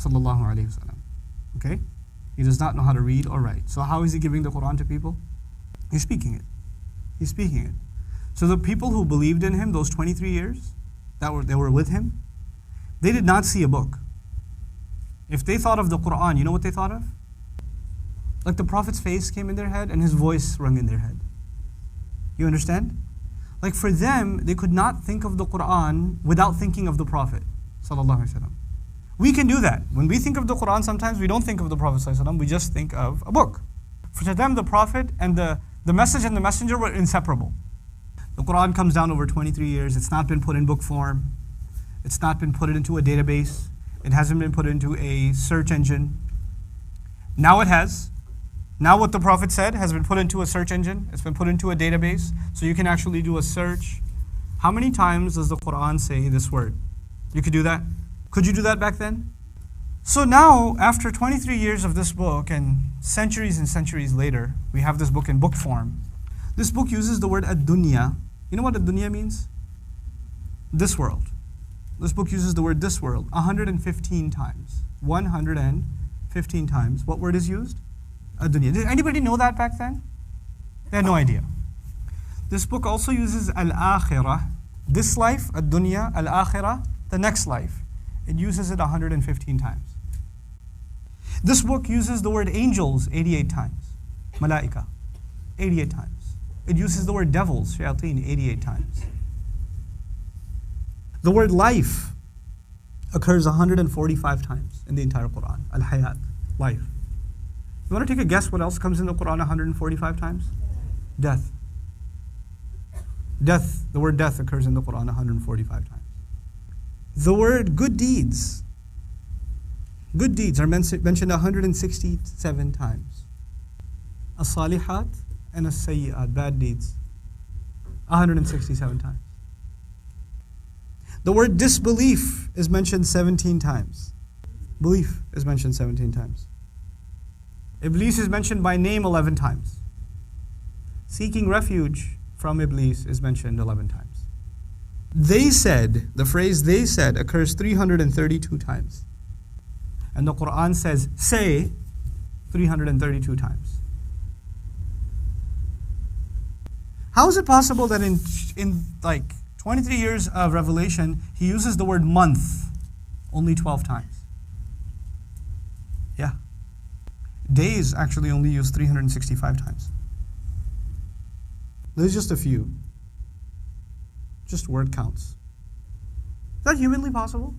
sallallahu alaihi wasallam. Okay? He does not know how to read or write. So how is he giving the Quran to people? He's speaking it. He's speaking it. So the people who believed in him those 23 years, they were with him, they did not see a book. If they thought of the Quran, you know what they thought of? Like the Prophet's face came in their head and his voice rung in their head. You understand? Like for them, they could not think of the Quran without thinking of the Prophet sallallahu alaihi wasallam. We can do that. When we think of the Quran, sometimes we don't think of the Prophet sallallahu alaihi wasallam, we just think of a book. For them, the Prophet and the message and the messenger were inseparable. The Quran comes down over 23 years. It's not been put in book form. It's not been put into a database. It hasn't been put into a search engine. Now it has. Now what the Prophet said has been put into a search engine. It's been put into a database. So you can actually do a search. How many times does the Quran say this word? You could do that? Could you do that back then? So now, after 23 years of this book and centuries later, we have this book in book form. This book uses the word ad-dunya. You know what ad-dunya means? This world. This book uses the word this world 115 times. 115 times. What word is used? Ad-dunya. Did anybody know that back then? They had no idea. This book also uses al-akhirah. This life, ad-dunya, al-akhirah, the next life. It uses it 115 times. This book uses the word angels 88 times. Malaika, 88 times. It uses the word devils, shayateen, 88 times. The word life occurs 145 times in the entire Quran. Al-hayat, life. You want to take a guess what else comes in the Quran 145 times? Death. Death, the word death occurs in the Quran 145 times. The word good deeds. Good deeds are mentioned 167 times. As-salihat and as-sayyi'at, bad deeds, 167 times. The word disbelief is mentioned 17 times. Belief is mentioned 17 times. Iblis is mentioned by name 11 times. Seeking refuge from Iblis is mentioned 11 times. They said, the phrase they said occurs 332 times. And the Quran says, say 332 times. How is it possible that in like 23 years of revelation, he uses the word month only 12 times? Yeah. Days actually only used 365 times. There's just a few. Just word counts. Is that humanly possible?